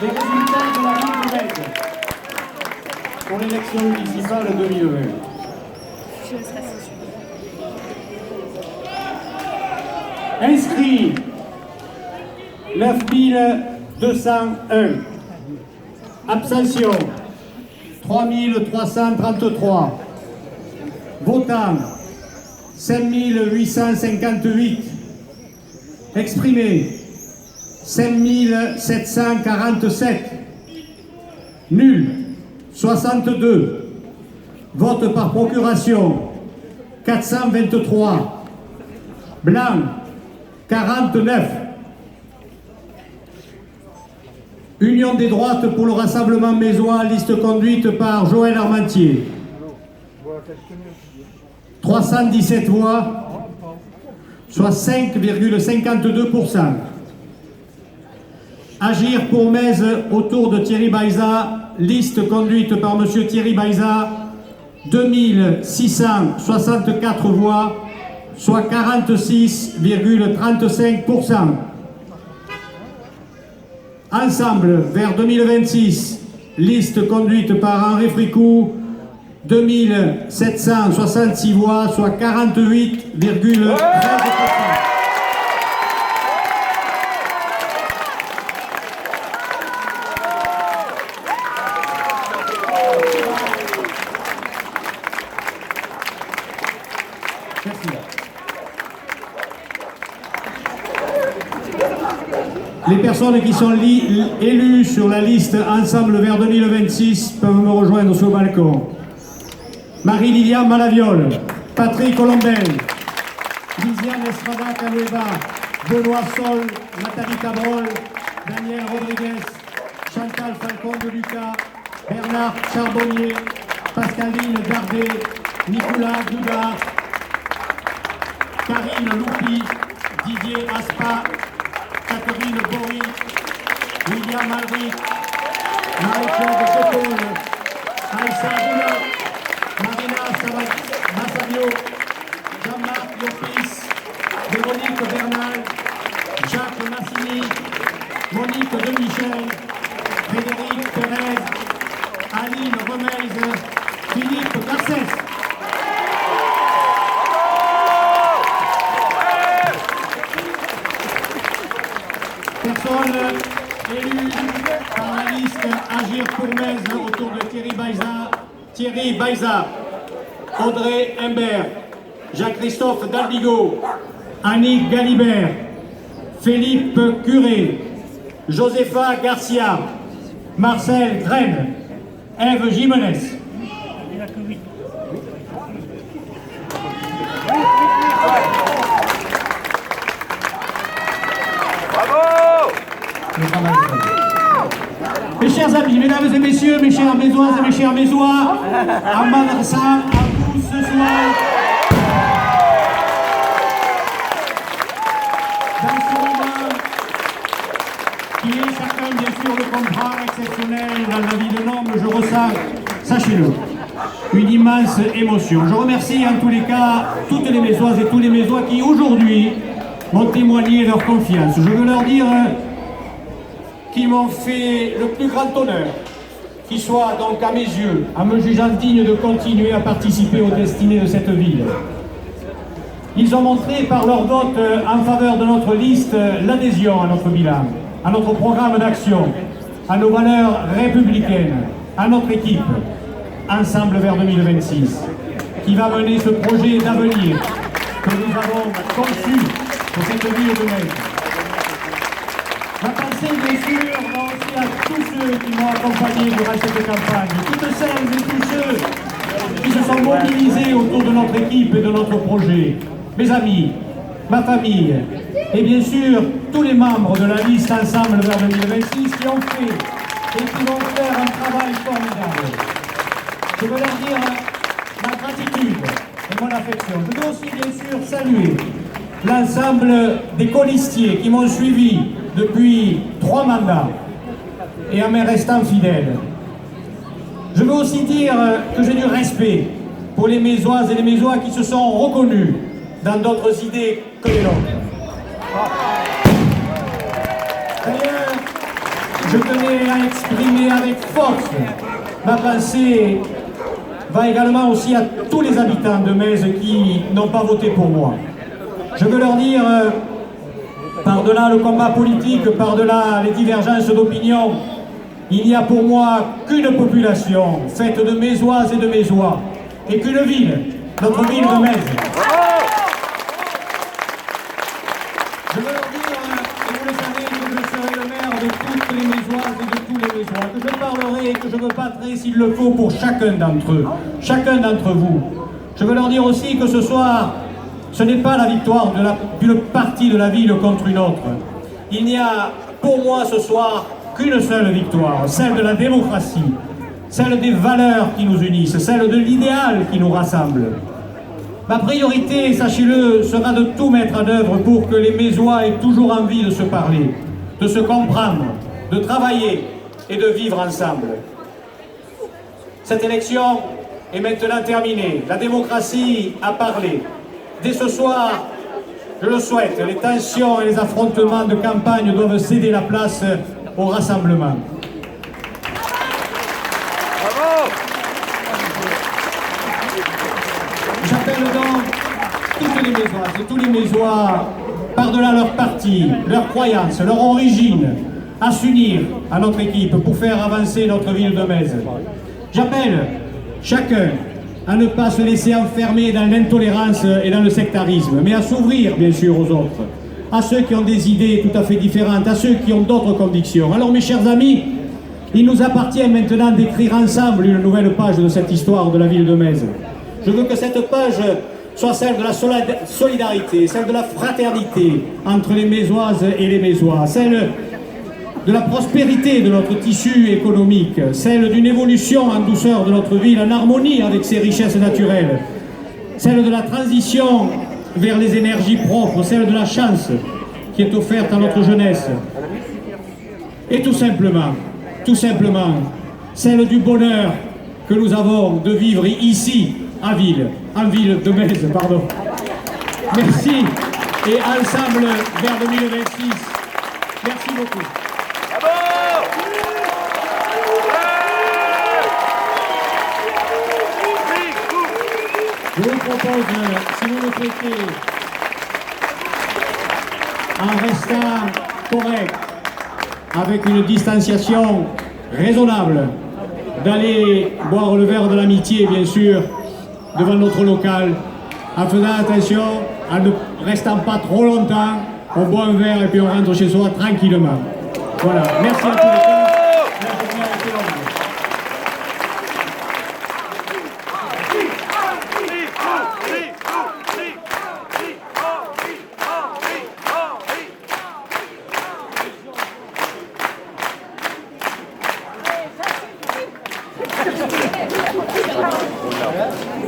Les résultats de la ville de Metz pour l'élection municipale 2020. Inscrits 9201. Abstention 3333. Votants 5858. Exprimés 5747. Nuls 62. Vote par procuration 423. Blanc 49. Union des droites pour le rassemblement mésois, liste conduite par Joël Armentier. 317 voix, soit 5,52%. Agir pour Metz autour de Thierry Baïza, liste conduite par M. Thierry Baïza, 2664 voix, soit 46,35%. Ensemble vers 2026, liste conduite par Henri Fricou, 2766 voix, soit 48,13%. Les personnes qui sont élues sur la liste Ensemble vers 2026 peuvent me rejoindre sur le balcon. Marie-Liliane Malaviole, Patrick Colombin, Lisiane Estrada Canueva, Benoît Sol, Nathalie Cabrol, Daniel Rodriguez, Chantal Falcon de Lucas, Bernard Charbonnier, Pascaline Dardet, Nicolas Goudard, Karine Loupi, Didier Aspa, Catherine Bory, William Albric, Marie-Claude Copole, Aïssa Boula, Marina Massavio, Jean-Marc Lopis, Véronique Bernal, Jacques Massini, Monique Demichel, Frédéric Pérez, Aline Remeise, Philippe Garcès. Personne élue par la liste Agir pour Metz autour de Thierry Baïza, Audrey Imbert, Jacques-Christophe Dalbigo, Annick Galibert, Philippe Curé, Josepha Garcia, Marcel Graine, Ève Jimenez. Mes chers amis, mesdames et messieurs, mes chères Mésoises et mes chers Mésois, en m'adressant à vous ce soir, dans ce moment qui est chacun bien sûr le comprend exceptionnel dans la vie d'un homme, je ressens, sachez-le, une immense émotion. Je remercie en tous les cas toutes les Mésoises et tous les Mésois qui aujourd'hui m'ont témoigné leur confiance. Je veux leur dire qui m'ont fait le plus grand honneur, qui soit donc à mes yeux, en me jugeant digne de continuer à participer aux destinées de cette ville. Ils ont montré par leur vote en faveur de notre liste l'adhésion à notre bilan, à notre programme d'action, à nos valeurs républicaines, à notre équipe, Ensemble vers 2026, qui va mener ce projet d'avenir que nous avons conçu pour cette ville de Metz. Ma pensée, bien sûr, va aussi à tous ceux qui m'ont accompagné durant cette campagne, toutes celles et tous ceux qui se sont mobilisés autour de notre équipe et de notre projet. Mes amis, ma famille, et bien sûr, tous les membres de la liste Ensemble vers 2026 qui ont fait et qui vont faire un travail formidable. Je veux leur dire ma gratitude et mon affection. Je veux aussi, bien sûr, saluer l'ensemble des colistiers qui m'ont suivi depuis 3 mandats et en me restant fidèle. Je veux aussi dire que j'ai du respect pour les Mésoises et les Mésois qui se sont reconnus dans d'autres idées que les nôtres. D'ailleurs, je tenais à exprimer avec force ma pensée va également aussi à tous les habitants de Metz qui n'ont pas voté pour moi. Je veux leur dire, par-delà le combat politique, par-delà les divergences d'opinion, il n'y a pour moi qu'une population faite de Mézoises et de Mézois, et qu'une ville, notre ville de Metz. Je veux leur dire, et vous le savez, que je serai le maire de toutes les Mézoises et de tous les Mézois, que je parlerai et que je me battrai s'il le faut pour chacun d'entre eux, chacun d'entre vous. Je veux leur dire aussi que ce soir, ce n'est pas la victoire d'une partie de la ville contre une autre. Il n'y a pour moi ce soir qu'une seule victoire, celle de la démocratie, celle des valeurs qui nous unissent, celle de l'idéal qui nous rassemble. Ma priorité, sachez-le, sera de tout mettre en œuvre pour que les Mézois aient toujours envie de se parler, de se comprendre, de travailler et de vivre ensemble. Cette élection est maintenant terminée. La démocratie a parlé. Dès ce soir, je le souhaite, les tensions et les affrontements de campagne doivent céder la place au rassemblement. J'appelle donc toutes les Mézoises et tous les Mézois, par-delà leur parti, leurs croyances, leur origine, à s'unir à notre équipe pour faire avancer notre ville de Metz. J'appelle chacun à ne pas se laisser enfermer dans l'intolérance et dans le sectarisme, mais à s'ouvrir bien sûr aux autres, à ceux qui ont des idées tout à fait différentes, à ceux qui ont d'autres convictions. Alors mes chers amis, il nous appartient maintenant d'écrire ensemble une nouvelle page de cette histoire de la ville de Metz. Je veux que cette page soit celle de la solidarité, celle de la fraternité entre les Mézoises et les Mézois, celle de la prospérité de notre tissu économique, celle d'une évolution en douceur de notre ville, en harmonie avec ses richesses naturelles, celle de la transition vers les énergies propres, celle de la chance qui est offerte à notre jeunesse, et tout simplement, celle du bonheur que nous avons de vivre ici, en ville de Metz, pardon. Merci, et ensemble vers 2026. Merci beaucoup. Je vous propose, si vous le souhaitez, en restant correct, avec une distanciation raisonnable, d'aller boire le verre de l'amitié, bien sûr, devant notre local, en faisant attention, en ne restant pas trop longtemps, on boit un verre et puis on rentre chez soi tranquillement. Voilà, merci à tous les deux. Hola.